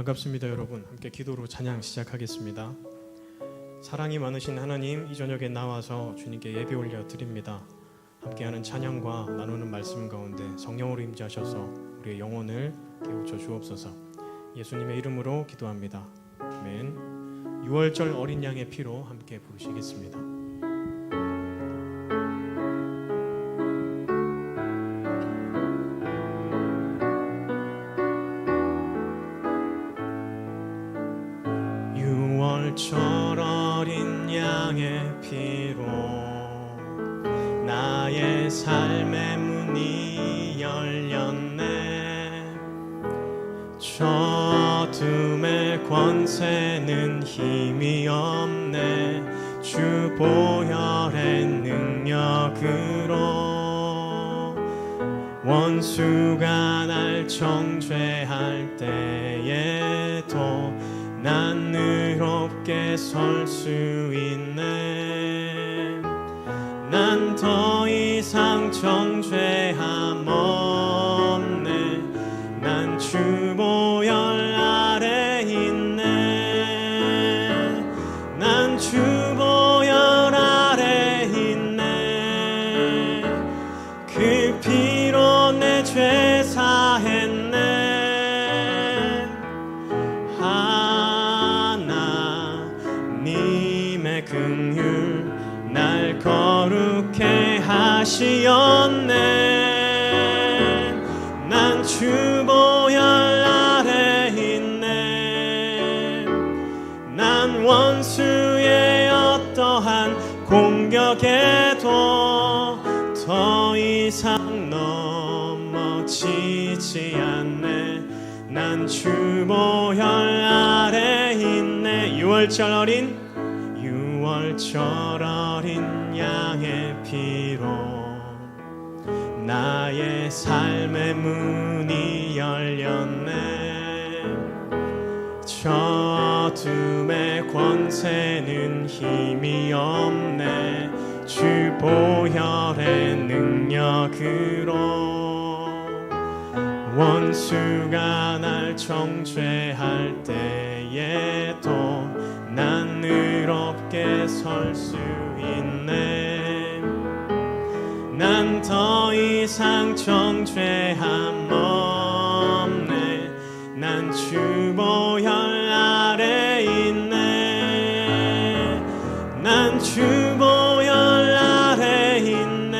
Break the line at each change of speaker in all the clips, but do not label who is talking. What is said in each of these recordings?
반갑습니다. 여러분, 함께 기도로 찬양 시작하겠습니다. 사랑이 많으신 하나님, 이 저녁에 나와서 주님께 예배 올려 드립니다. 함께하는 찬양과 나누는 말씀 가운데 성령으로 임재하셔서 우리의 영혼을 깨우쳐 주옵소서. 예수님의 이름으로 기도합니다. 아멘. 6월절 어린 양의 피로 함께 부르시겠습니다. 절 어린 양의 피로 나의 삶의 문이 열렸네. 저 어둠의 권세는 힘이 없네. 주 보혈의 능력으로 원수가 날 정죄할 때에도 난 의롭게 설 수 있네. 난 더 이상 정죄함 없네. 난 주 보혈 아래 있네. 난 주 보혈 아래 있네. 그 피로 내 죄 사했네. 긍휼 날 거룩해 하시었네. 난 주 보혈 아래 있네. 난 원수의 어떠한 공격에도 더 이상 넘어지지 않네. 난 주 보혈 아래 있네. 6월절 어린 양의 피로 나의 삶의 문이 열렸네. 저 어둠의 권세는 힘이 없네. 주 보혈의 능력으로 원수가 날 정죄할 때에도 난 의롭게 설 수 있네. 난 더 이상 정죄함 없네. 난 주 보혈 아래 있네. 난 주 보혈 아래 있네.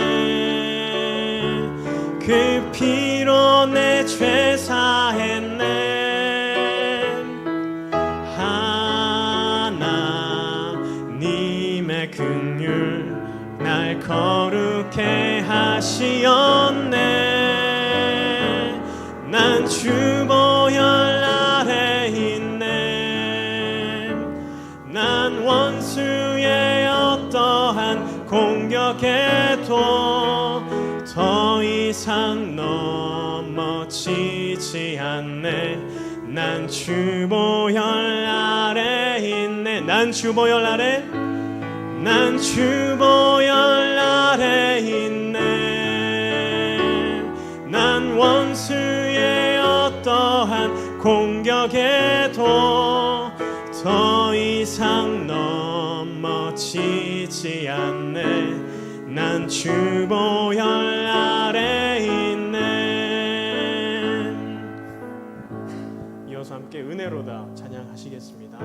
그 피로 내 죄 사했네. 긍휼 날 거룩해 하시었네. 난 주 보혈 아래 있네. 난 원수의 어떠한 공격에도 더 이상 넘어지지 않네. 난 주 보혈 아래 있네. 난 주 보혈 아래 난 주 보혈 아래 있네. 난 원수의 어떠한 공격에도 더 이상 넘어지지 않네. 난 주 보혈 아래 있네. 이어서 함께 은혜로다 찬양하시겠습니다.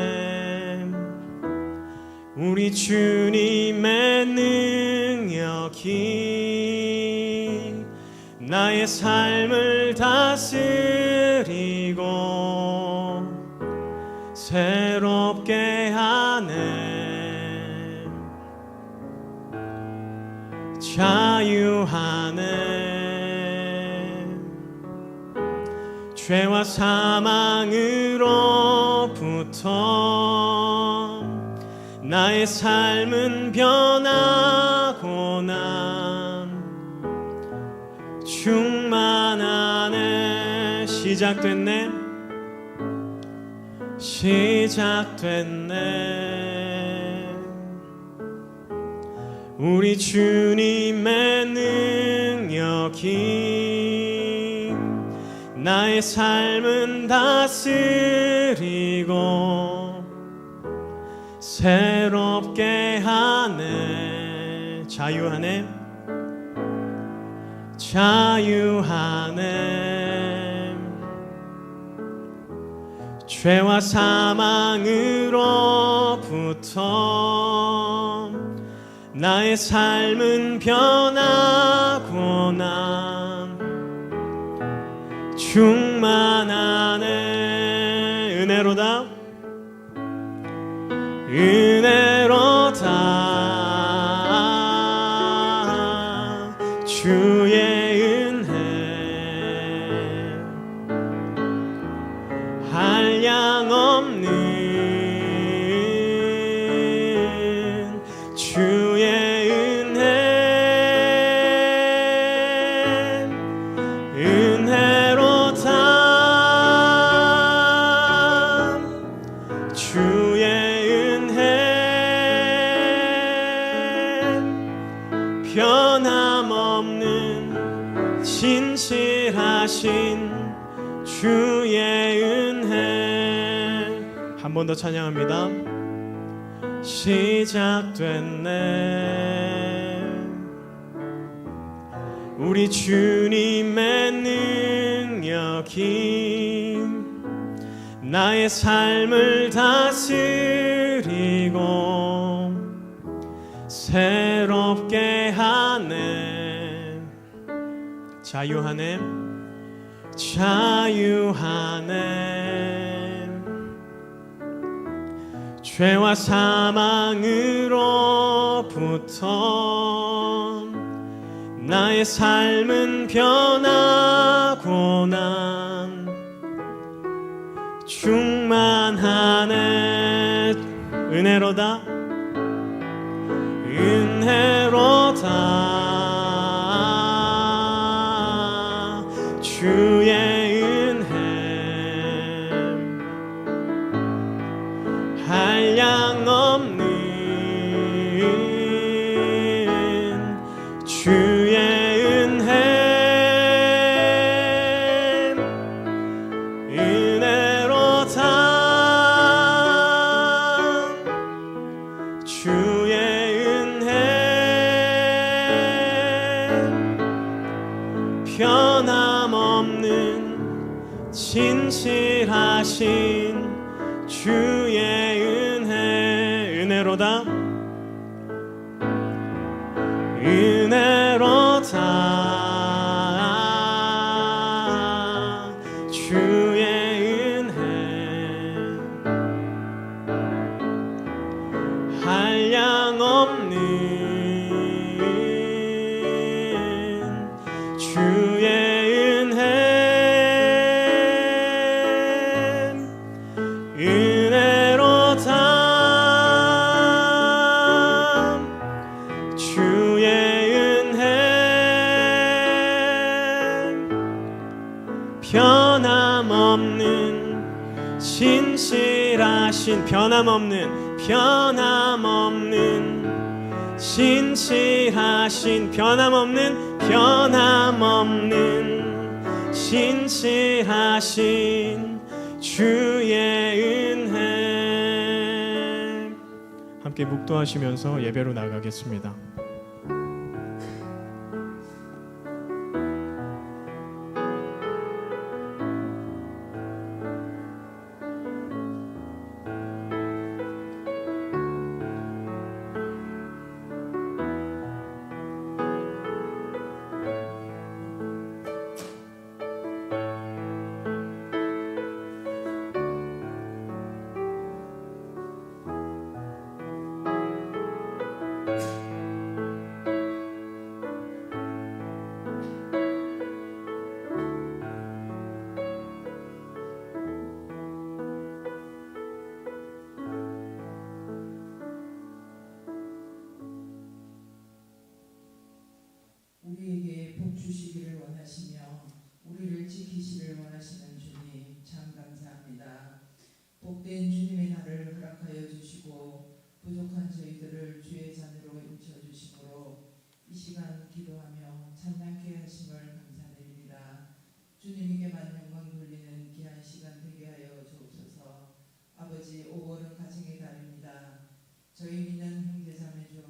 시작됐네. 우리 주님의 능력이 나의 삶을 다스리고 새롭게 하네. 자유하네. 죄와 사망으로부터 나의 삶은 변하고 난 충만하네. 시작됐네. 시작됐네. 우리 주님의 능력이 나의 삶은 다스리고 새롭게 하네. 자유하네. 자유하네. 죄와 사망으로부터 나의 삶은 변하고 난 충만하네. 은혜로다. 은혜로다. 주의 은혜 한량없는 주의 은혜 은혜로다. 주의 변함없는 진실하신 주의 은혜. 한 번 더 찬양합니다. 시작됐네. 우리 주님의 능력이 나의 삶을 다스리고 새롭게 하네. 자유하네. 자유하네. 죄와 사망으로부터 나의 삶은 변하고 난 충만하네. 은혜로다. 은혜로다. 주의 은혜 한량없는 주의 은혜 은혜로다. 주의 변함없는 진실하신 주의 은혜 은혜로다. 은혜로다. 주의 은혜 한량없는 주의 변함없는 진실하신 변함없는 진실하신 변함없는 진실하신 주의 은혜. 함께 묵도하시면서 예배로 나가겠습니다.
우리에게 복 주시기를 원하시며 우리를 지키시기를 원하시는 주님 참 감사합니다. 복된 주님의 날을 허락하여 주시고 부족한 저희들을 주의 자녀로 인쳐주심으로 이 시간 기도하며 찬양케 하심을 감사드립니다. 주님께만 영광 돌리는 귀한 시간 되게 하여 주옵소서. 아버지, 5월은 가정의 달입니다. 저희 믿는 형제자매 중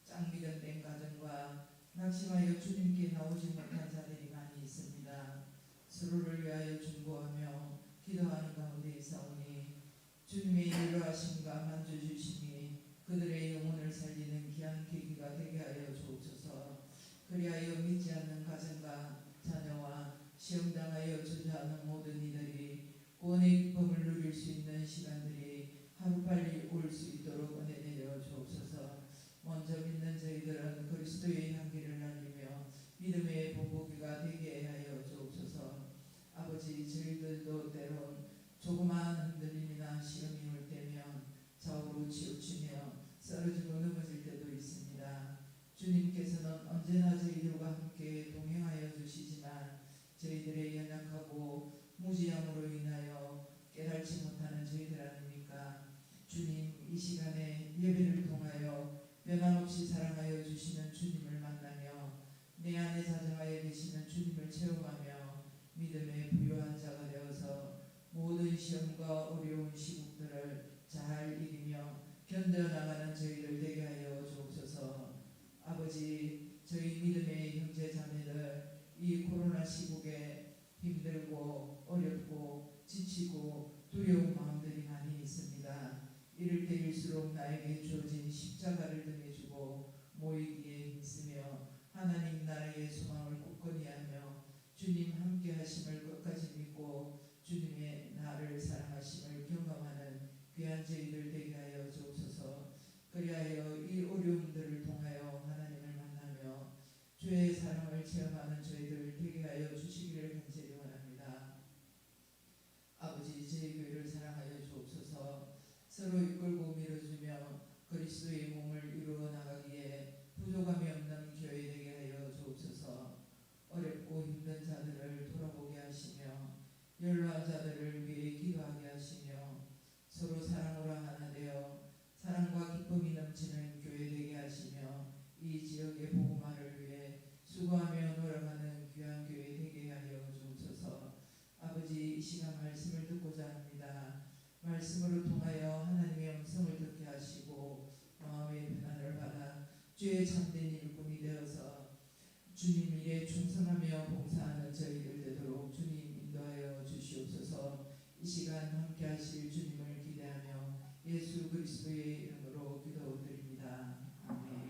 짝미련된 가정과 낙심하여 주님께 나오지 못한 자들이 많이 있습니다. 서로를 위하여 중보하며 기도하는 가운데 있사오니 주님의 일로하심과 만져주심이 그들의 영혼을 살리는 귀한 계기가 되게 하여 주옵소서. 그리하여 믿지 않는 가정과 자녀와 시험당하여 저주하는 모든 이들이 구원의 기쁨을 누릴 수 있는 시간들이 하루빨리 올 수 있도록 은혜 내려 주옵소서. 먼저 믿는 저희들은 그리스도의 향기를 날리며 믿음의 본보기가 되게 하여 주옵소서. 아버지, 저희들도 때론 조그마한 흔들림이나 시험이 올 때면 좌우로 치우치며 쓰러지고 넘어질 때도 있습니다. 주님께서는 언제나 저희들과 함께 동행하여 주시지만 저희들의 연약하고 무지함으로 인하여 깨달지 못하는 저희들 아닙니까? 주님, 이 시간에 예배를 통하여 변함없이 사랑하여 주시는 주님을 만나며 내 안에 자정하여 계시는 주님을 체험하며 믿음의 부유한 자가 되어서 모든 시험과 어려운 시국들을 잘 이기며 견뎌나가는 저희들 되게 하여 주옵소서. 아버지, 저희 믿음의 형제 자매들 이 코로나 시국에 힘들고 어렵고 지치고 두려운 마음들이 많이 있습니다. 이럴 때일수록 나에게 주어진 십자가를 등에 주고 모이기에 힘쓰며 하나님 나라의 소망을 굳건히 하며 주님 함께 하심을 끝까지 믿고 주님의 나를 사랑하심을 경험하는 귀한 저희들 되게 하여 주옵소서. 그리하여 이 어려움들을 통하여 하나님을 만나며 주의 사랑을 체험하는 저희들 되게 하여 주시기를 간절히 원합니다. 아버지, 저희 교회를 사랑하여 주옵소서. 서로 이끌고 밀어주며 그리스도의 몸을 이루어 나가기에 부족함이 없는 교회 되게 하여 주옵소서. 어렵고 힘든 자들을 돌아보게 하시며 연로한 자들을 위해 기도하게 하시며 서로 사랑으로 하나 되어 사랑과 기쁨이 넘치는 교회 되게 하시며 이 지역의 복음화를 위해 수고하며 노력하는 귀한 교회 되게 하여 주옵소서. 아버지, 이 시간 말씀을 듣고자 합니다. 말씀으로 통하여 하나님의 음성을 듣게 하시고 마음의 편안을 받아 주의 참된 일꾼이 되어서 주님 일에 충성하며 봉사하는 저희들 되도록 주님 인도하여 주시옵소서. 이 시간 함께 하실 주님을 기대하며 예수 그리스도의 이름으로 기도드립니다. 아멘.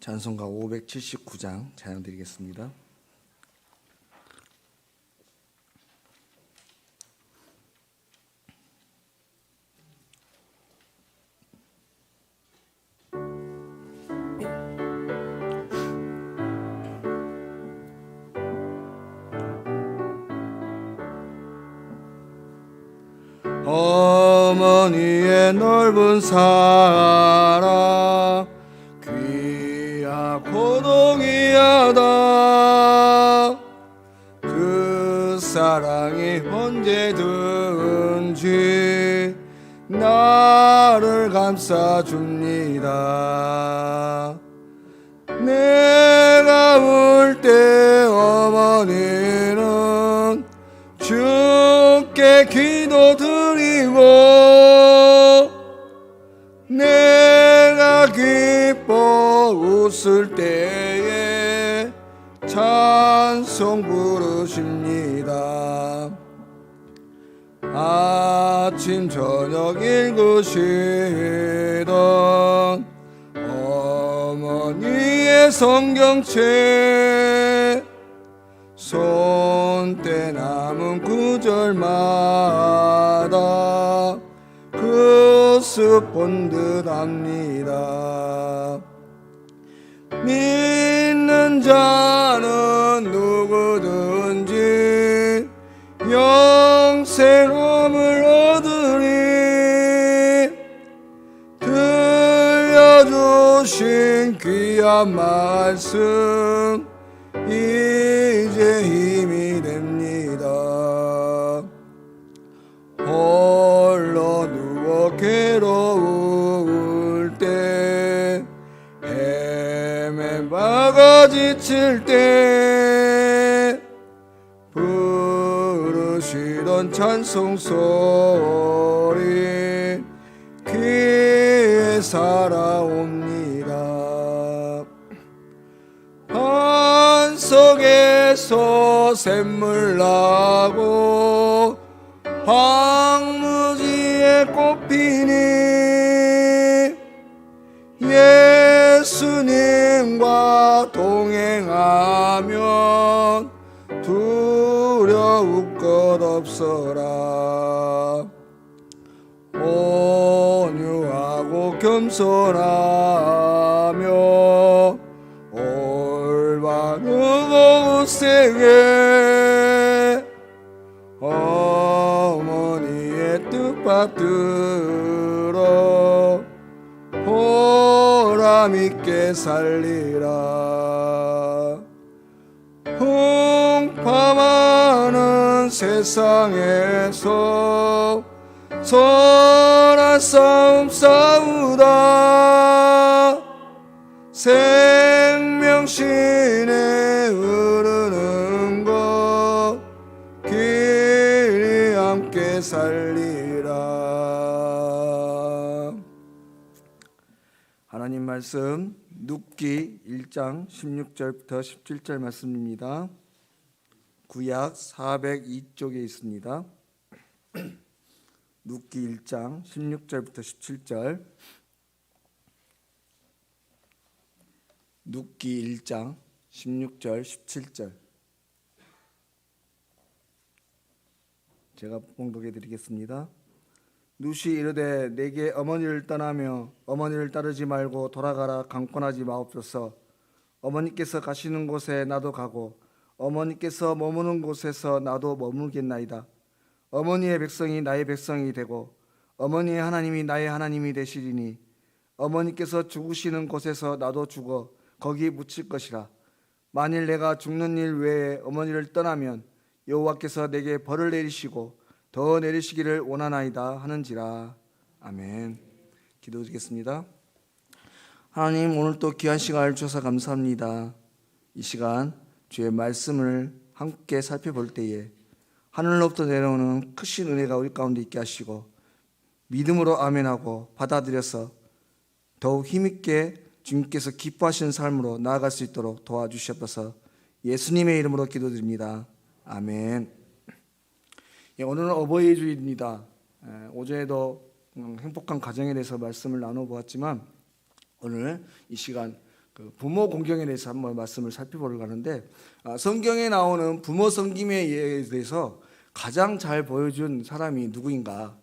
찬송가 579장 찬양 드리겠습니다. 어머니의 넓은 사랑 고동이하다. 그 사랑이 언제든지 나를 감싸줍니다. 내가 울 때 어머니는 주께 기도드리고 내가 기뻐 웃을 때에 찬송 부르십니다. 아침 저녁 읽으시던 어머니의 성경책 손때 남은 구절 날마다 그 습 본 듯합니다. 믿는 자는 누구든지 영생함을 얻으리. 들려주신 귀한 말씀 이제 힘이 됩니다. 홀로 누워 괴로울 때, 헤매다가 지칠 때, 부르시던 찬송 소리 귀에 살아옵니다. 반석에서 샘물 나고 황무지에 꽃피니 예수님과 동행하면 두려울 것 없어라. 온유하고 겸손하며 올바르고 우세게 어머니의 뜻 받들어 보람있게 살리라. 풍파많은 세상에서 선한 싸움 싸우다 생명신에 흐르는 것 길이 함께 살리라. 하나님 말씀 눕기 1장 16절부터 17절 말씀입니다. 구약 402쪽에 있습니다. 눕기 1장 16절부터 17절. 눕기 1장 16절 17절. 제가 봉독해 드리겠습니다. 룻이 이르되 내게 어머니를 떠나며 어머니를 따르지 말고 돌아가라 강권하지 마옵소서. 어머니께서 가시는 곳에 나도 가고 어머니께서 머무는 곳에서 나도 머물겠나이다. 어머니의 백성이 나의 백성이 되고 어머니의 하나님이 나의 하나님이 되시리니 어머니께서 죽으시는 곳에서 나도 죽어 거기 묻힐 것이라. 만일 내가 죽는 일 외에 어머니를 떠나면 여호와께서 내게 벌을 내리시고 더 내리시기를 원하나이다 하는지라. 아멘. 기도드리겠습니다. 하나님, 오늘 또 귀한 시간을 주셔서 감사합니다. 이 시간 주의 말씀을 함께 살펴볼 때에 하늘로부터 내려오는 크신 은혜가 우리 가운데 있게 하시고 믿음으로 아멘하고 받아들여서 더욱 힘있게 주님께서 기뻐하시는 삶으로 나아갈 수 있도록 도와주시옵소서. 예수님의 이름으로 기도드립니다. 아멘. 오늘은 어버이 주일입니다. 어제도 행복한 가정에 대해서 말씀을 나눠보았지만 오늘 이 시간 부모 공경에 대해서 한번 말씀을 살펴보려고 하는데, 성경에 나오는 부모 섬김에 대해서 가장 잘 보여준 사람이 누구인가?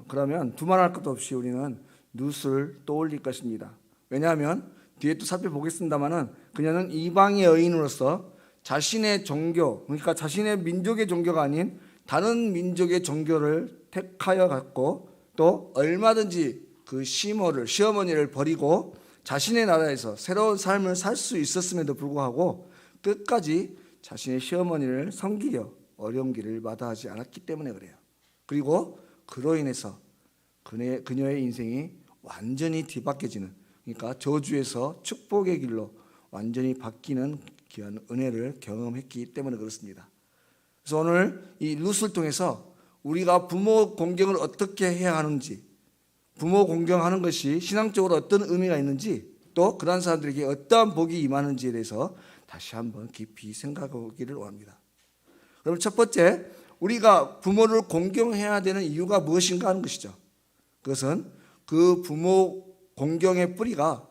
그러면 두말할 것도 없이 우리는 룻을 떠올릴 것입니다. 왜냐하면 뒤에 또 살펴보겠습니다만은 그녀는 이방의 여인으로서 자신의 종교, 그러니까 자신의 민족의 종교가 아닌 다른 민족의 종교를 택하여 갖고 또 얼마든지 그 시어머니를 버리고 자신의 나라에서 새로운 삶을 살 수 있었음에도 불구하고 끝까지 자신의 시어머니를 섬기려 어려운 길을 마다하지 않았기 때문에 그래요. 그리고 그로 인해서 그녀의 인생이 완전히 뒤바뀌어지는, 그러니까 저주에서 축복의 길로 완전히 바뀌는 귀한 은혜를 경험했기 때문에 그렇습니다. 그래서 오늘 이 룻을 통해서 우리가 부모 공경을 어떻게 해야 하는지, 부모 공경하는 것이 신앙적으로 어떤 의미가 있는지, 또 그런 사람들에게 어떠한 복이 임하는지에 대해서 다시 한번 깊이 생각하기를 원합니다. 그럼 첫 번째, 우리가 부모를 공경해야 되는 이유가 무엇인가 하는 것이죠. 그것은 그 부모 공경의 뿌리가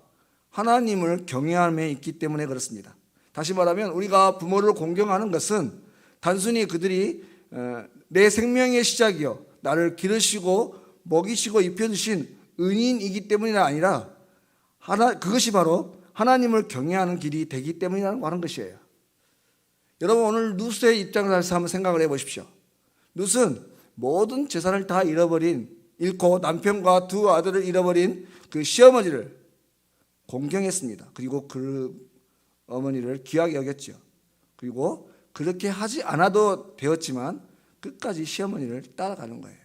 하나님을 경외함에 있기 때문에 그렇습니다. 다시 말하면 우리가 부모를 공경하는 것은 단순히 그들이 내 생명의 시작이요 나를 기르시고 먹이시고 입혀주신 은인이기 때문이 아니라 그것이 바로 하나님을 경외하는 길이 되기 때문이라고 하는 것이에요. 여러분 오늘 룻의 입장에서 한번 생각을 해보십시오. 룻은 모든 재산을 다 잃고 남편과 두 아들을 잃어버린 그 시어머니를 공경했습니다. 그리고 그 어머니를 귀하게 여겼죠. 그리고 그렇게 하지 않아도 되었지만 끝까지 시어머니를 따라가는 거예요.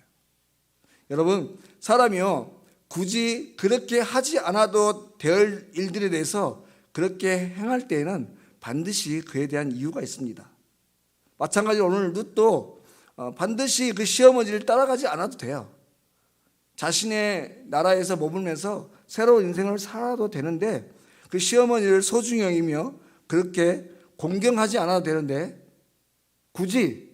여러분 사람이요 굳이 그렇게 하지 않아도 될 일들에 대해서 그렇게 행할 때에는 반드시 그에 대한 이유가 있습니다. 마찬가지로 오늘 룻도 반드시 그 시어머니를 따라가지 않아도 돼요. 자신의 나라에서 머물면서 새로운 인생을 살아도 되는데 그 시어머니를 소중히 여기며 그렇게 공경하지 않아도 되는데 굳이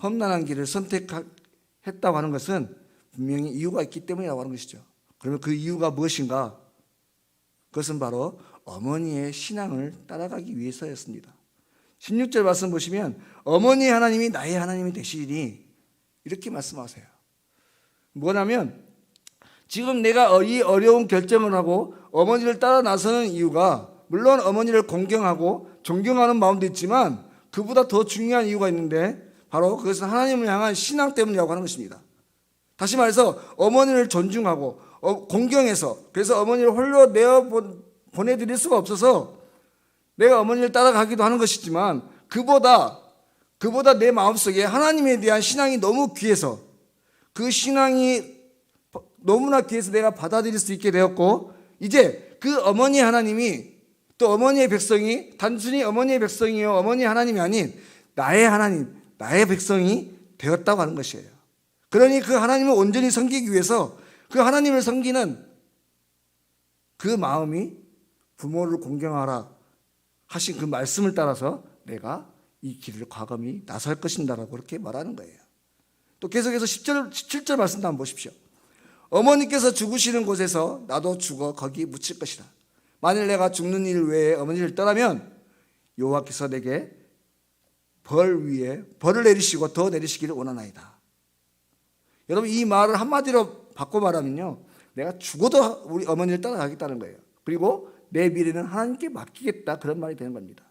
험난한 길을 선택했다고 하는 것은 분명히 이유가 있기 때문이라고 하는 것이죠. 그러면 그 이유가 무엇인가? 그것은 바로 어머니의 신앙을 따라가기 위해서였습니다. 16절 말씀 보시면 어머니 하나님이 나의 하나님이 되시리니 이렇게 말씀하세요. 뭐냐면 지금 내가 이 어려운 결정을 하고 어머니를 따라 나서는 이유가 물론 어머니를 공경하고 존경하는 마음도 있지만 그보다 더 중요한 이유가 있는데 바로 그것은 하나님을 향한 신앙 때문이라고 하는 것입니다. 다시 말해서 어머니를 존중하고 공경해서 그래서 어머니를 홀로 내어 보내드릴 수가 없어서 내가 어머니를 따라가기도 하는 것이지만 그보다 내 마음속에 하나님에 대한 신앙이 너무 귀해서 그 신앙이 너무나 귀해서 내가 받아들일 수 있게 되었고 이제 그 어머니 하나님이 또 어머니의 백성이 단순히 어머니의 백성이요 어머니 하나님이 아닌 나의 하나님 나의 백성이 되었다고 하는 것이에요. 그러니 그 하나님을 온전히 섬기기 위해서 그 하나님을 섬기는 그 마음이 부모를 공경하라 하신 그 말씀을 따라서 내가 이 길을 과감히 나설 것인다라고 그렇게 말하는 거예요. 또 계속해서 17절 말씀도 한번 보십시오. 어머니께서 죽으시는 곳에서 나도 죽어 거기 묻힐 것이다. 만일 내가 죽는 일 외에 어머니를 떠나면 여호와께서 내게 벌 위에 벌을 내리시고 더 내리시기를 원하나이다. 여러분 이 말을 한마디로 바꿔 말하면요 내가 죽어도 우리 어머니를 따라가겠다는 거예요. 그리고 내 미래는 하나님께 맡기겠다 그런 말이 되는 겁니다.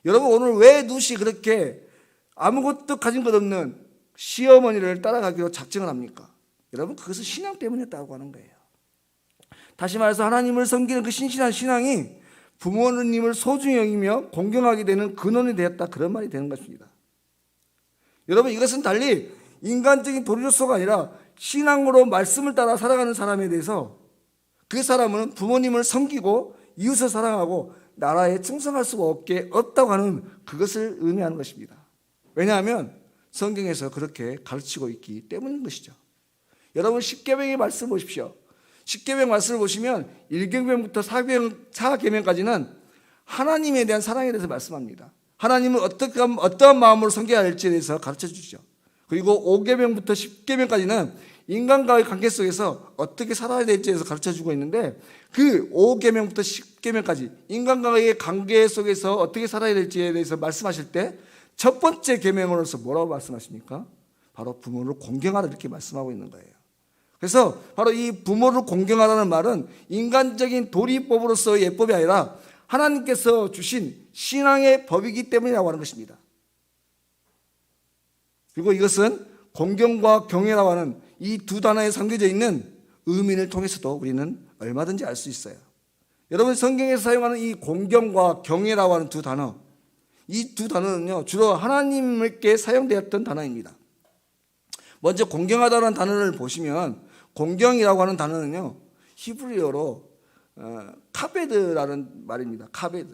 여러분 오늘 왜 룻이 그렇게 아무것도 가진 것 없는 시어머니를 따라가기로 작정을 합니까? 여러분 그것은 신앙 때문이었다고 하는 거예요. 다시 말해서 하나님을 섬기는 그 신실한 신앙이 부모님을 소중히 여기며 공경하게 되는 근원이 되었다 그런 말이 되는 것입니다. 여러분 이것은 달리 인간적인 도리로서가 아니라 신앙으로 말씀을 따라 살아가는 사람에 대해서 그 사람은 부모님을 섬기고 이웃을 사랑하고 나라에 충성할 수가 없다고 하는 그것을 의미하는 것입니다. 왜냐하면 성경에서 그렇게 가르치고 있기 때문인 것이죠. 여러분 십계명의 말씀 보십시오. 십계명 말씀을 보시면 1계명부터 4계명까지는 하나님에 대한 사랑에 대해서 말씀합니다. 하나님을 어떠한 마음으로 섬겨야 할지에 대해서 가르쳐 주시죠. 그리고 5계명부터 10계명까지는 인간과의 관계 속에서 어떻게 살아야 될지에 대해서 가르쳐 주고 있는데 그 5계명부터 10계명까지 인간과의 관계 속에서 어떻게 살아야 될지에 대해서 말씀하실 때 첫 번째 계명으로서 뭐라고 말씀하십니까? 바로 부모를 공경하라 이렇게 말씀하고 있는 거예요. 그래서 바로 이 부모를 공경하라는 말은 인간적인 도리법으로서의 예법이 아니라 하나님께서 주신 신앙의 법이기 때문이라고 하는 것입니다. 그리고 이것은 공경과 경외라고 하는 이 두 단어에 담겨져 있는 의미를 통해서도 우리는 얼마든지 알 수 있어요. 여러분 성경에서 사용하는 이 공경과 경외라고 하는 두 단어, 이 두 단어는요 주로 하나님께 사용되었던 단어입니다. 먼저 공경하다라는 단어를 보시면 공경이라고 하는 단어는요 히브리어로 카베드라는 말입니다. 카베드.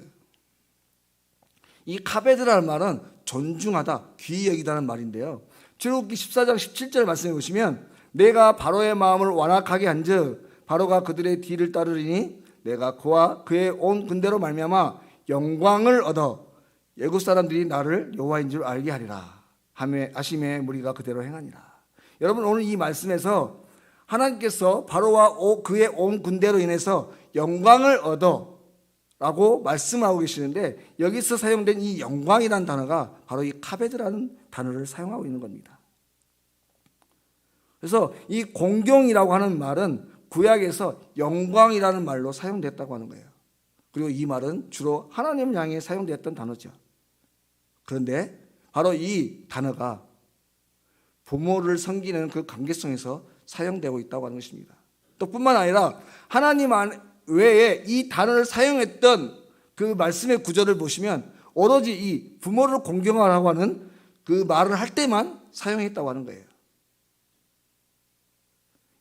이 카베드라는 말은 존중하다, 귀히 여기다는 말인데요. 출애굽기 14장 17절 말씀해 보시면 내가 바로의 마음을 완악하게 한즉 바로가 그들의 뒤를 따르리니 내가 그와 그의 온 군대로 말미암아 영광을 얻어 애굽 사람들이 나를 여호와인 줄 알게 하리라 하심에 무리가 그대로 행하니라. 여러분 오늘 이 말씀에서 하나님께서 바로와 그의 온 군대로 인해서 영광을 얻어 라고 말씀하고 계시는데 여기서 사용된 이 영광이라는 단어가 바로 이 카베드라는 단어를 사용하고 있는 겁니다. 그래서 이 공경이라고 하는 말은 구약에서 영광이라는 말로 사용됐다고 하는 거예요. 그리고 이 말은 주로 하나님을 향해 사용됐던 단어죠. 그런데 바로 이 단어가 부모를 섬기는 그 관계성에서 사용되고 있다고 하는 것입니다. 또 뿐만 아니라 하나님 외에 이 단어를 사용했던 그 말씀의 구절을 보시면 오로지 이 부모를 공경하라고 하는 그 말을 할 때만 사용했다고 하는 거예요.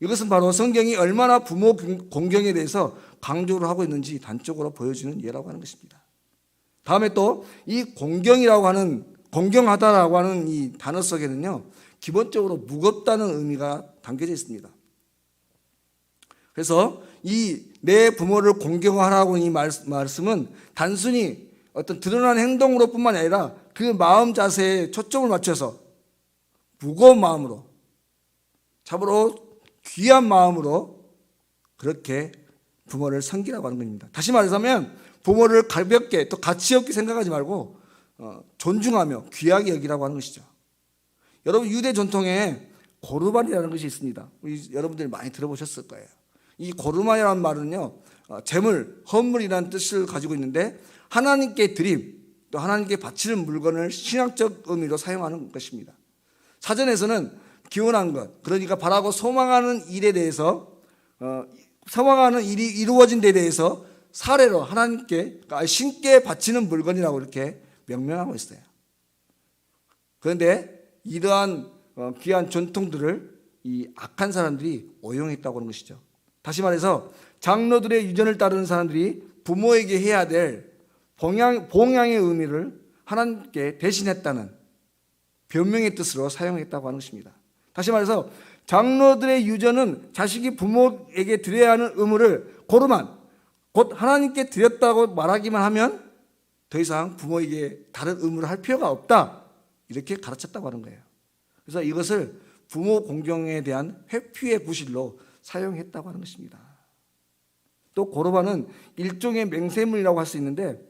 이것은 바로 성경이 얼마나 부모 공경에 대해서 강조를 하고 있는지 단적으로 보여주는 예라고 하는 것입니다. 다음에 또 이 공경이라고 하는, 공경하다라고 하는 이 단어 속에는요, 기본적으로 무겁다는 의미가 담겨져 있습니다. 그래서 이 내 부모를 공경하라고 이 말씀은 단순히 어떤 드러난 행동으로 뿐만 아니라 그 마음 자세에 초점을 맞춰서 무거운 마음으로, 참으로 귀한 마음으로 그렇게 부모를 섬기라고 하는 겁니다. 다시 말하자면 부모를 가볍게 또 가치 없게 생각하지 말고 존중하며 귀하게 여기라고 하는 것이죠. 여러분, 유대 전통에 고르반이라는 것이 있습니다. 여러분들이 많이 들어보셨을 거예요. 이 고르반이라는 말은요, 재물, 헌물이라는 뜻을 가지고 있는데 하나님께 드림, 또 하나님께 바치는 물건을 신앙적 의미로 사용하는 것입니다. 사전에서는 기원한 것, 그러니까 바라고 소망하는 일에 대해서, 소망하는 일이 이루어진 데 대해서 사례로 하나님께, 신께 바치는 물건이라고 이렇게 명명하고 있어요. 그런데 이러한 귀한 전통들을 이 악한 사람들이 오용했다고 하는 것이죠. 다시 말해서 장로들의 유전을 따르는 사람들이 부모에게 해야 될 봉양의 의미를 하나님께 대신했다는 변명의 뜻으로 사용했다고 하는 것입니다. 다시 말해서 장로들의 유전은 자식이 부모에게 드려야 하는 의무를 고르만, 곧 하나님께 드렸다고 말하기만 하면 더 이상 부모에게 다른 의무를 할 필요가 없다, 이렇게 가르쳤다고 하는 거예요. 그래서 이것을 부모 공경에 대한 회피의 구실로 사용했다고 하는 것입니다. 또 고르반은 일종의 맹세물이라고 할 수 있는데,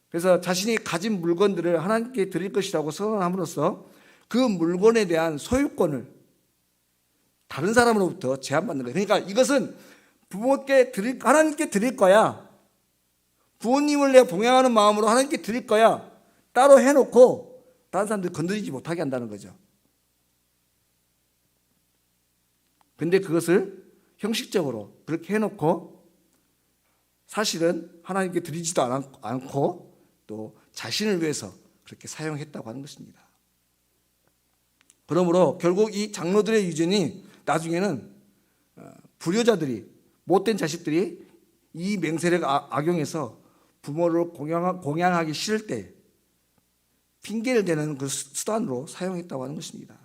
그래서 자신이 가진 물건들을 하나님께 드릴 것이라고 선언함으로써 그 물건에 대한 소유권을 다른 사람으로부터 제한받는 거예요. 그러니까 이것은 하나님께 드릴 거야, 부모님을 내가 봉양하는 마음으로 하나님께 드릴 거야, 따로 해놓고 다른 사람들 건드리지 못하게 한다는 거죠. 근데 그것을 형식적으로 그렇게 해놓고 사실은 하나님께 드리지도 않고 또 자신을 위해서 그렇게 사용했다고 하는 것입니다. 그러므로 결국 이 장로들의 유전이 나중에는 불효자들이, 못된 자식들이 이 맹세를 악용해서 부모를 공양하기 싫을 때 핑계를 대는 그 수단으로 사용했다고 하는 것입니다.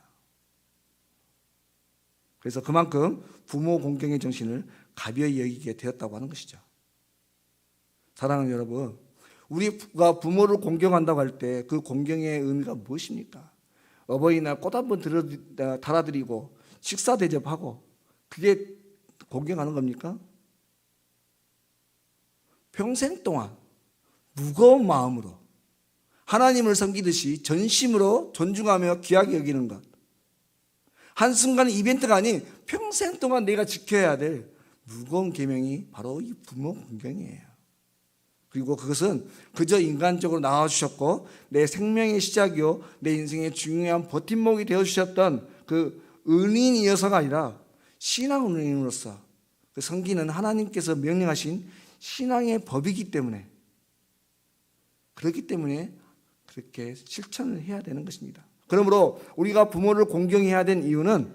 그래서 그만큼 부모 공경의 정신을 가벼이 여기게 되었다고 하는 것이죠. 사랑하는 여러분, 우리가 부모를 공경한다고 할 때 그 공경의 의미가 무엇입니까? 어버이날 꽃 한 번 달아드리고 식사 대접하고 그게 공경하는 겁니까? 평생 동안 무거운 마음으로 하나님을 섬기듯이 전심으로 존중하며 귀하게 여기는 것, 한순간의 이벤트가 아닌 평생 동안 내가 지켜야 될 무거운 계명이 바로 이 부모 공경이에요. 그리고 그것은 그저 인간적으로 나와주셨고 내 생명의 시작이요 내 인생의 중요한 버팀목이 되어주셨던 그 은인이어서가 아니라 신앙 은인으로서 그 섬기는 하나님께서 명령하신 신앙의 법이기 때문에, 그렇기 때문에 그렇게 실천을 해야 되는 것입니다. 그러므로 우리가 부모를 공경해야 되는 이유는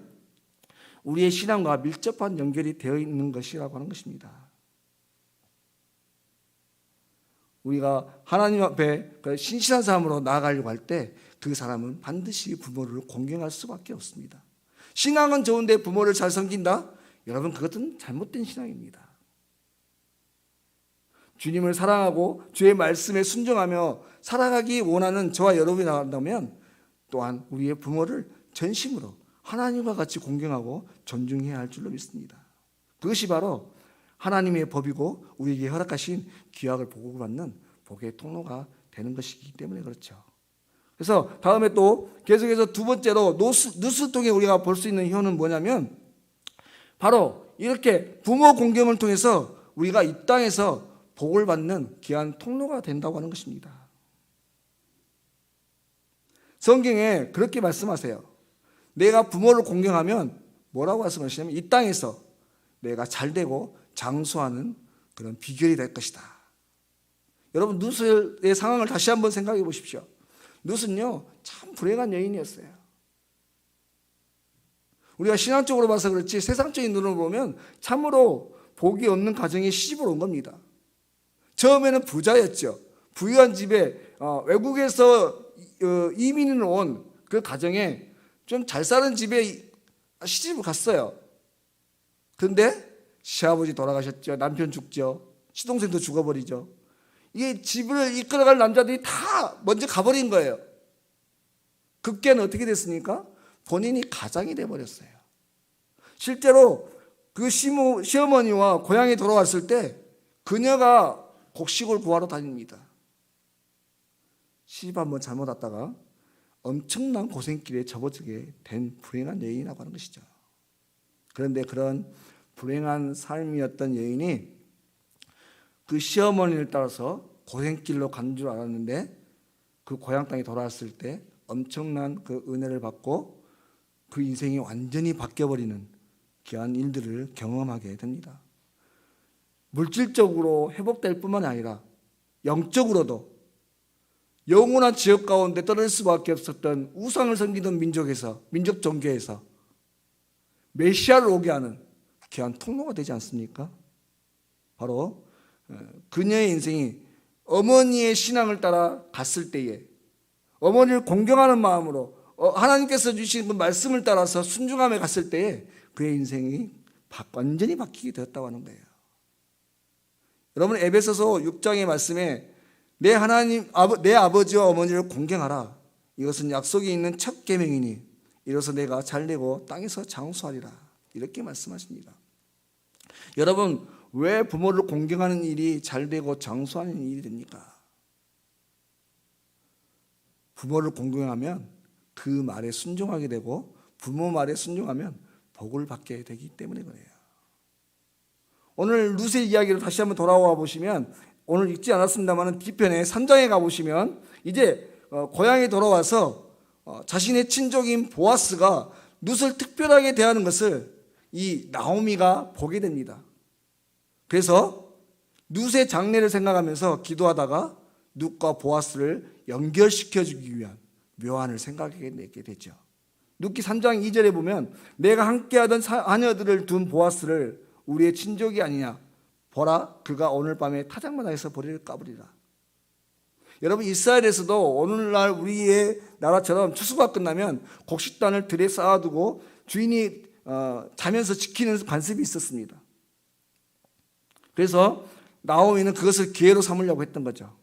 우리의 신앙과 밀접한 연결이 되어 있는 것이라고 하는 것입니다. 우리가 하나님 앞에 신실한 사람으로 나아가려고 할 때 그 사람은 반드시 부모를 공경할 수밖에 없습니다. 신앙은 좋은데 부모를 잘 섬긴다? 여러분, 그것은 잘못된 신앙입니다. 주님을 사랑하고 주의 말씀에 순종하며 살아가기 원하는 저와 여러분이 나간다면 또한 우리의 부모를 전심으로 하나님과 같이 공경하고 존중해야 할 줄로 믿습니다. 그것이 바로 하나님의 법이고 우리에게 허락하신 귀약을 보고받는 복의 통로가 되는 것이기 때문에 그렇죠. 그래서 다음에 또 계속해서 두 번째로 누스 통해 우리가 볼 수 있는 효는 뭐냐면 바로 이렇게 부모 공경을 통해서 우리가 이 땅에서 복을 받는 귀한 통로가 된다고 하는 것입니다. 성경에 그렇게 말씀하세요. 내가 부모를 공경하면 뭐라고 말씀하시냐면 이 땅에서 내가 잘되고 장수하는 그런 비결이 될 것이다. 여러분 룻의 상황을 다시 한번 생각해 보십시오. 룻은요 참 불행한 여인이었어요. 우리가 신앙적으로 봐서 그렇지 세상적인 눈으로 보면 참으로 복이 없는 가정에 시집을 온 겁니다. 처음에는 부자였죠. 부유한 집에 외국에서 이민을 온 그 가정에 좀 잘 사는 집에 시집을 갔어요. 그런데 시아버지 돌아가셨죠. 남편 죽죠. 시동생도 죽어버리죠. 이게 집을 이끌어갈 남자들이 다 먼저 가버린 거예요. 급기야는 어떻게 됐습니까? 본인이 가장이 돼버렸어요. 실제로 그 시어머니와 고향에 돌아왔을 때 그녀가 곡식을 구하러 다닙니다. 시집 한번 잘못 왔다가 엄청난 고생길에 접어들게 된 불행한 여인이라고 하는 것이죠. 그런데 그런 불행한 삶이었던 여인이 그 시어머니를 따라서 고생길로 간 줄 알았는데 그 고향 땅에 돌아왔을 때 엄청난 그 은혜를 받고 그 인생이 완전히 바뀌어버리는 귀한 일들을 경험하게 됩니다. 물질적으로 회복될 뿐만 아니라 영적으로도 영원한 지역 가운데 떨어질 수밖에 없었던 우상을 섬기던 민족 종교에서 메시아를 오게 하는 귀한 통로가 되지 않습니까? 바로 그녀의 인생이 어머니의 신앙을 따라 갔을 때에 어머니를 공경하는 마음으로 하나님께서 주신 그 말씀을 따라서 순종함에 갔을 때에 그의 인생이 완전히 바뀌게 되었다고 하는 거예요. 여러분 에베소서 6장의 말씀에 내 아버지와 어머니를 공경하라. 이것은 약속이 있는 첫 계명이니 이로써 내가 잘되고 땅에서 장수하리라. 이렇게 말씀하십니다. 여러분 왜 부모를 공경하는 일이 잘되고 장수하는 일이 됩니까? 부모를 공경하면 그 말에 순종하게 되고 부모 말에 순종하면 복을 받게 되기 때문에 그래요. 오늘 룻의 이야기를 다시 한번 돌아와 보시면 오늘 읽지 않았습니다만 뒤편에 3장에 가보시면 이제 고향에 돌아와서 자신의 친족인 보아스가 룻을 특별하게 대하는 것을 이 나오미가 보게 됩니다. 그래서 룻의 장례를 생각하면서 기도하다가 룻과 보아스를 연결시켜주기 위한 묘안을 생각하게 되죠. 룻기 3장 2절에 보면 내가 함께하던 하녀들을 둔 보아스를 우리의 친족이 아니냐 보라 그가 오늘 밤에 타작마당에서 보리를 까부리라. 여러분 이스라엘에서도 오늘날 우리의 나라처럼 추수가 끝나면 곡식단을 들에 쌓아두고 주인이 자면서 지키는 관습이 있었습니다. 그래서 나오미는 그것을 기회로 삼으려고 했던 거죠.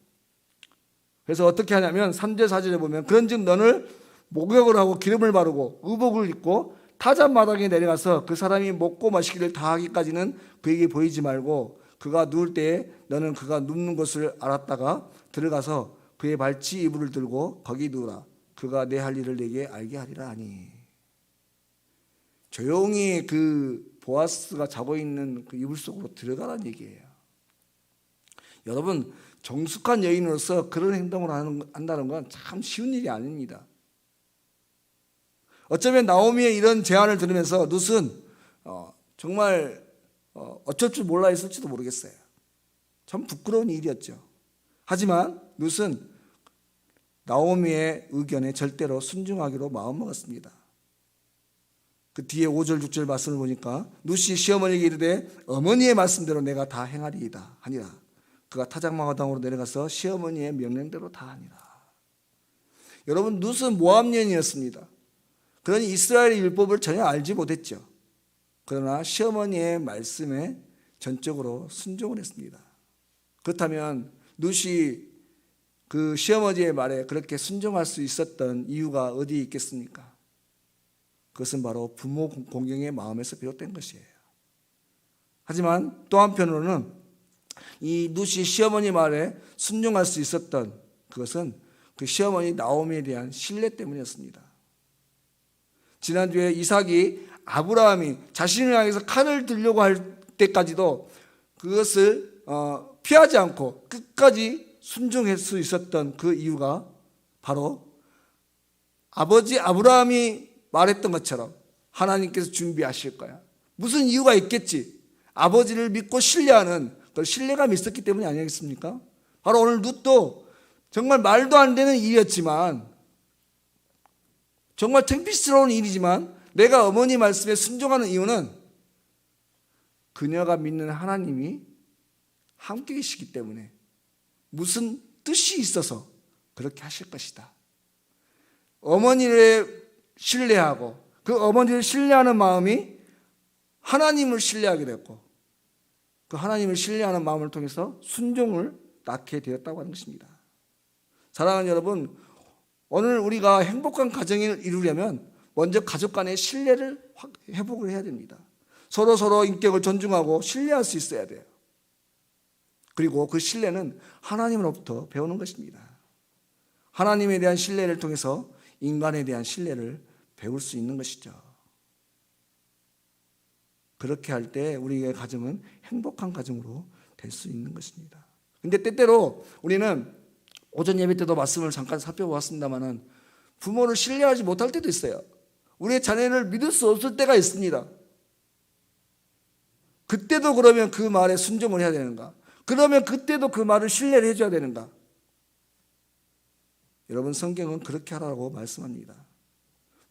그래서 어떻게 하냐면 3절 4절에 보면 그런즉 너를 목욕을 하고 기름을 바르고 의복을 입고 타작마당에 내려가서 그 사람이 먹고 마시기를 다 하기까지는 그에게 보이지 말고 그가 누울 때에 너는 그가 눕는 것을 알았다가 들어가서 그의 발치 이불을 들고 거기 누우라. 그가 내 할 일을 내게 알게 하리라 하니. 조용히 그 보아스가 자고 있는 그 이불 속으로 들어가라는 얘기예요. 여러분 정숙한 여인으로서 그런 행동을 한다는 건 참 쉬운 일이 아닙니다. 어쩌면 나오미의 이런 제안을 들으면서 룻은 정말 어쩔 줄 몰라 했을지도 모르겠어요. 참 부끄러운 일이었죠. 하지만 룻은 나오미의 의견에 절대로 순종하기로 마음먹었습니다. 그 뒤에 5절 6절 말씀을 보니까 룻이 시어머니에게 이르되 어머니의 말씀대로 내가 다 행하리이다 하니라. 그가 타작마당으로 내려가서 시어머니의 명령대로 다 하니라. 여러분 룻은 모압 여인이었습니다. 그러니 이스라엘의 율법을 전혀 알지 못했죠. 그러나 시어머니의 말씀에 전적으로 순종을 했습니다. 그렇다면 룻이 그 시어머니의 말에 그렇게 순종할 수 있었던 이유가 어디에 있겠습니까? 그것은 바로 부모 공경의 마음에서 비롯된 것이에요. 하지만 또 한편으로는 이 룻이 시어머니 말에 순종할 수 있었던 그것은 그 시어머니 나오미에 대한 신뢰 때문이었습니다. 지난주에 이삭이 아브라함이 자신을 향해서 칼을 들려고 할 때까지도 그것을 피하지 않고 끝까지 순종할 수 있었던 그 이유가 바로 아버지 아브라함이 말했던 것처럼 하나님께서 준비하실 거야. 무슨 이유가 있겠지. 아버지를 믿고 신뢰하는 그 신뢰감이 있었기 때문이 아니겠습니까? 바로 오늘 룻도 정말 말도 안 되는 일이었지만, 정말 창피스러운 일이지만 내가 어머니 말씀에 순종하는 이유는 그녀가 믿는 하나님이 함께 계시기 때문에, 무슨 뜻이 있어서 그렇게 하실 것이다. 어머니를 신뢰하고 그 어머니를 신뢰하는 마음이 하나님을 신뢰하게 됐고, 그 하나님을 신뢰하는 마음을 통해서 순종을 낳게 되었다고 하는 것입니다. 사랑하는 여러분, 오늘 우리가 행복한 가정을 이루려면 먼저 가족 간의 신뢰를 회복을 해야 됩니다. 서로 인격을 존중하고 신뢰할 수 있어야 돼요. 그리고 그 신뢰는 하나님으로부터 배우는 것입니다. 하나님에 대한 신뢰를 통해서 인간에 대한 신뢰를 배울 수 있는 것이죠. 그렇게 할 때 우리의 가정은 행복한 가정으로 될 수 있는 것입니다. 근데 때때로 우리는 오전 예배 때도 말씀을 잠깐 살펴보았습니다만은 부모를 신뢰하지 못할 때도 있어요. 우리의 자녀를 믿을 수 없을 때가 있습니다. 그때도 그러면 그 말에 순종을 해야 되는가? 그러면 그때도 그 말을 신뢰를 해줘야 되는가? 여러분, 성경은 그렇게 하라고 말씀합니다.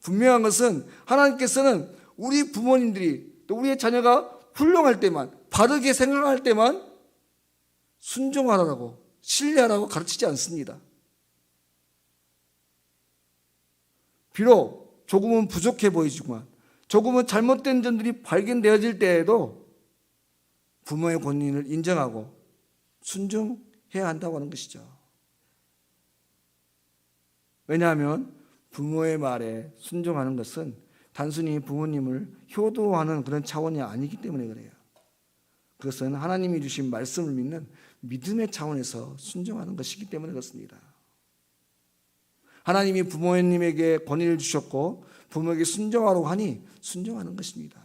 분명한 것은 하나님께서는 우리 부모님들이 또 우리의 자녀가 훌륭할 때만, 바르게 생각할 때만 순종하라고, 신뢰하라고 가르치지 않습니다. 비록 조금은 부족해 보이지만, 조금은 잘못된 점들이 발견되어질 때에도 부모의 권위를 인정하고 순종해야 한다고 하는 것이죠. 왜냐하면 부모의 말에 순종하는 것은 단순히 부모님을 효도하는 그런 차원이 아니기 때문에 그래요. 그것은 하나님이 주신 말씀을 믿는 믿음의 차원에서 순종하는 것이기 때문에 그렇습니다. 하나님이 부모님에게 권위를 주셨고 부모에게 순종하라고 하니 순종하는 것입니다.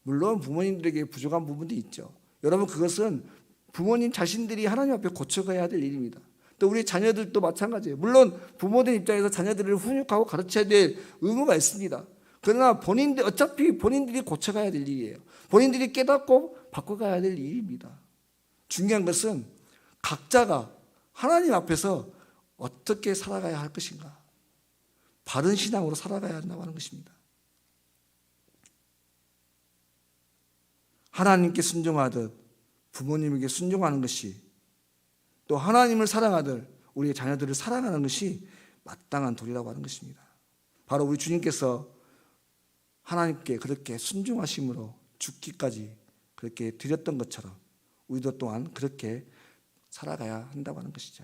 물론 부모님들에게 부족한 부분도 있죠. 여러분, 그것은 부모님 자신들이 하나님 앞에 고쳐가야 될 일입니다. 또 우리 자녀들도 마찬가지예요. 물론 부모들 입장에서 자녀들을 훈육하고 가르쳐야 될 의무가 있습니다. 그러나 어차피 본인들이 고쳐가야 될 일이에요. 본인들이 깨닫고 바꿔가야 될 일입니다. 중요한 것은 각자가 하나님 앞에서 어떻게 살아가야 할 것인가, 바른 신앙으로 살아가야 한다고 하는 것입니다. 하나님께 순종하듯 부모님에게 순종하는 것이, 또 하나님을 사랑하듯 우리의 자녀들을 사랑하는 것이 마땅한 도리라고 하는 것입니다. 바로 우리 주님께서 하나님께 그렇게 순종하심으로 죽기까지 그렇게 드렸던 것처럼 우리도 또한 그렇게 살아가야 한다고 하는 것이죠.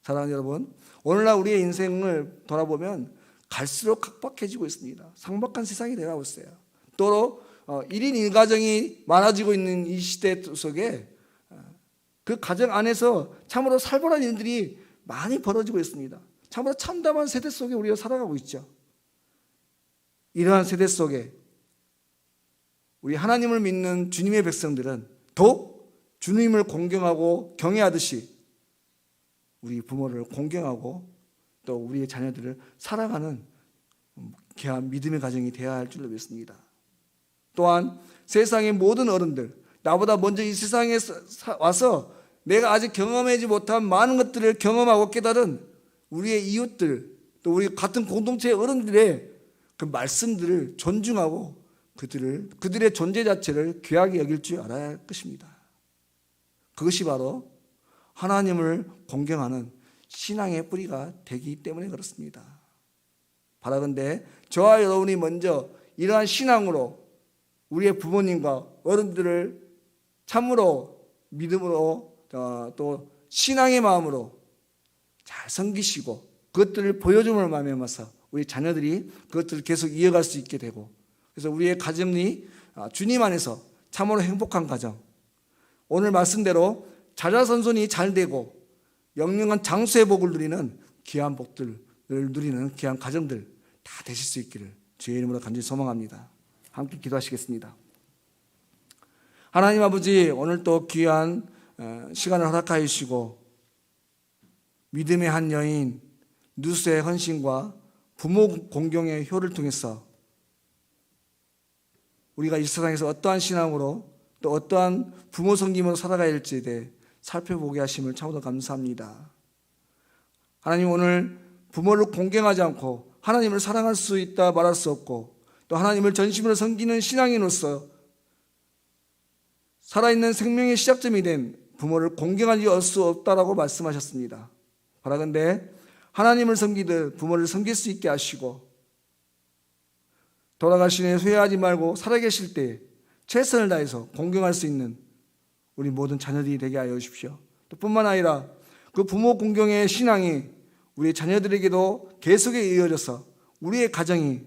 사랑하는 여러분, 오늘날 우리의 인생을 돌아보면 갈수록 각박해지고 있습니다. 상박한 세상이 되어가고 있어요. 또 1인 1가정이 많아지고 있는 이 시대 속에 그 가정 안에서 참으로 살벌한 일들이 많이 벌어지고 있습니다. 참으로 참담한 세대 속에 우리가 살아가고 있죠. 이러한 세대 속에 우리 하나님을 믿는 주님의 백성들은 더욱 주님을 공경하고 경외하듯이 우리 부모를 공경하고 또 우리의 자녀들을 사랑하는 귀한 믿음의 가정이 되어야 할 줄로 믿습니다. 또한 세상의 모든 어른들, 나보다 먼저 이 세상에 와서 내가 아직 경험하지 못한 많은 것들을 경험하고 깨달은 우리의 이웃들, 또 우리 같은 공동체의 어른들의 그 말씀들을 존중하고 그들의 존재 자체를 귀하게 여길 줄 알아야 할 것입니다. 그것이 바로 하나님을 공경하는 신앙의 뿌리가 되기 때문에 그렇습니다. 바라건대 저와 여러분이 먼저 이러한 신앙으로 우리의 부모님과 어른들을 참으로 믿음으로 또 신앙의 마음으로 잘 섬기시고 그것들을 보여줌을 말미암아서 우리 자녀들이 그것들을 계속 이어갈 수 있게 되고, 그래서 우리의 가정이 주님 안에서 참으로 행복한 가정, 오늘 말씀대로 자자손손이 잘 되고 영영한 장수의 복을 누리는 귀한 복들을 누리는 귀한 가정들 다 되실 수 있기를 주의 이름으로 간절히 소망합니다. 함께 기도하시겠습니다. 하나님 아버지, 오늘 또 귀한 시간을 허락하여 주시고 믿음의 한 여인 누스의 헌신과 부모 공경의 효를 통해서 우리가 이 세상에서 어떠한 신앙으로 또 어떠한 부모 섬김으로 살아가야 할지에 대해 살펴보게 하심을 참으로 감사합니다. 하나님, 오늘 부모를 공경하지 않고 하나님을 사랑할 수 있다 말할 수 없고 또 하나님을 전심으로 섬기는 신앙인으로서 살아있는 생명의 시작점이 된 부모를 공경하지 않을 수 없다라고 말씀하셨습니다. 바라건대 하나님을 섬기듯 부모를 섬길 수 있게 하시고 돌아가시니 후회하지 말고 살아계실 때 최선을 다해서 공경할 수 있는 우리 모든 자녀들이 되게 하여 주십시오. 또 뿐만 아니라 그 부모 공경의 신앙이 우리 자녀들에게도 계속에 이어져서 우리의 가정이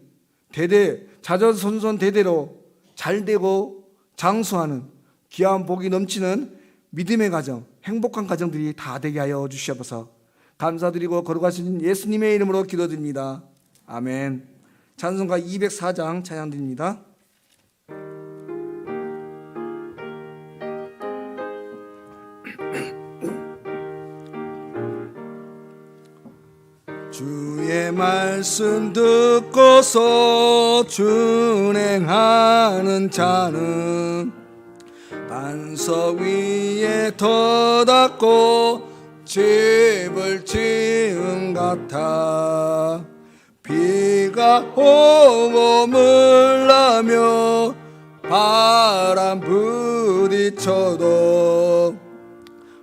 대대 자전손손 대대로 잘되고 장수하는 귀한 복이 넘치는 믿음의 가정, 행복한 가정들이 다 되게 하여 주시옵소서. 감사드리고 거룩하신 예수님의 이름으로 기도드립니다. 아멘. 찬송가 204장 찬양드립니다. 주의 말씀 듣고서 준행하는 자는 반석 위에 터닫고 집을 지은 같아. 비가 오고 물나며 바람 부딪혀도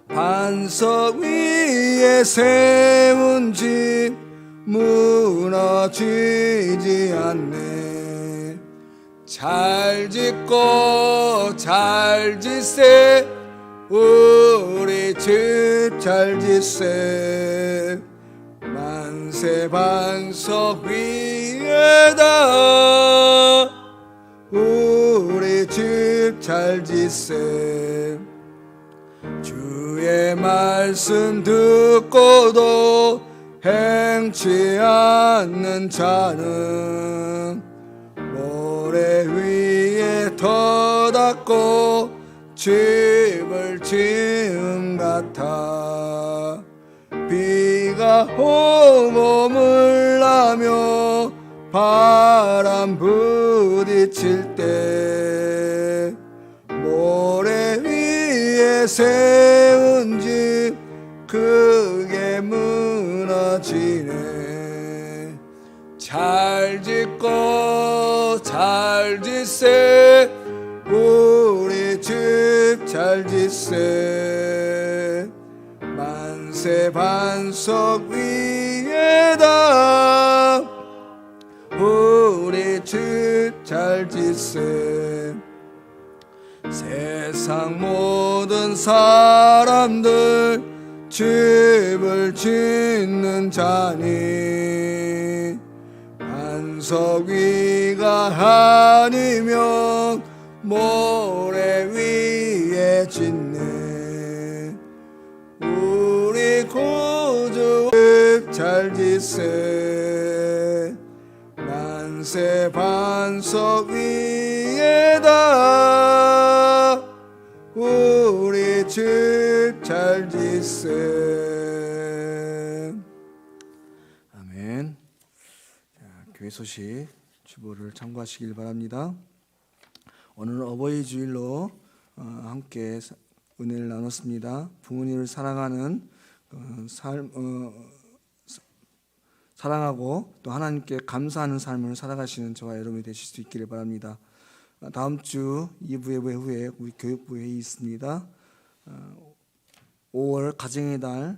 반석 위에 세운 집 무너지지 않네. 잘 짓고 잘 짓세 우리 집 잘 짓세. 만세 반석 위에다 우리 집 잘 짓세. 주의 말씀 듣고도 행치 않는 자는 모래 위에 터닫고 집을 지은 같아. 비가 오고 물나며 바람 부딪힐 때 모래 위에 세운 집 크게 무너지네. 잘 짓고 잘 짓세 우리 집 잘 짓세. 만세 반석 위에다 우리 집 잘 짓세. 세상 모든 사람들 집을 짓는 자니 반석 위가 아니면 모래 위에 짓네. 우리 구주 잘 짓세. 만세 반석 위에다 우리 집 잘 짓세. 아멘. 자, 교회 소식 주보를 참고하시길 바랍니다. 오늘은 어버이 주일로 함께 은혜를 나눴습니다. 부모님을 사랑하는 사랑하고 또 하나님께 감사하는 삶을 살아가시는 저와 여러분이 되실 수 있기를 바랍니다. 다음 주 2부 예배 후에 우리 교육부 회의 있습니다. 5월 가정의 달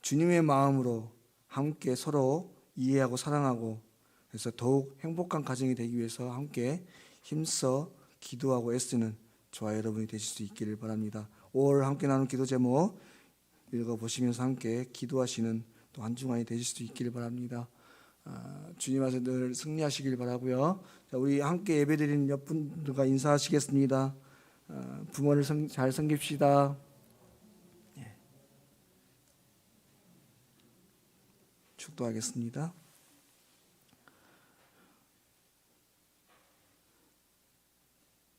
주님의 마음으로 함께 서로 이해하고 사랑하고 그래서 더욱 행복한 가정이 되기 위해서 함께 힘써 기도하고 애쓰는 저와 여러분이 되실 수 있기를 바랍니다. 5월 함께 나눈 기도 제목 읽어보시면서 함께 기도하시는 또 한 주간이 되실 수 있기를 바랍니다. 주님 앞에서 늘 승리하시길 바라고요. 자, 우리 함께 예배드리는 몇 분들과 인사하시겠습니다. 부모를 잘 섬깁시다. 축도하겠습니다.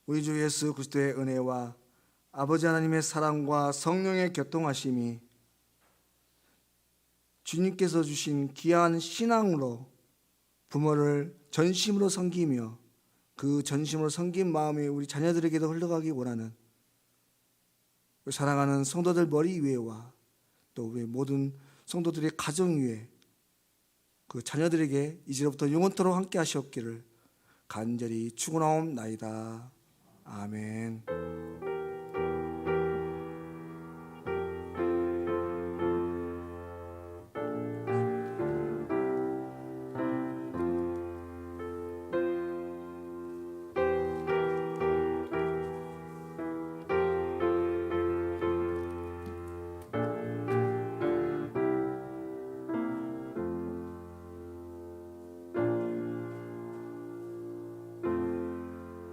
우리 주 예수 그리스도의 은혜와 아버지 하나님의 사랑과 성령의 교통하심이 주님께서 주신 귀한 신앙으로 부모를 전심으로 섬기며 그 전심으로 섬긴 마음이 우리 자녀들에게도 흘러가기 원하는 사랑하는 성도들 머리 위에와 또 우리 모든 성도들의 가정 위에 그 자녀들에게 이제로부터 영원토록 함께 하시옵기를 간절히 축원하옵나이다. 아멘.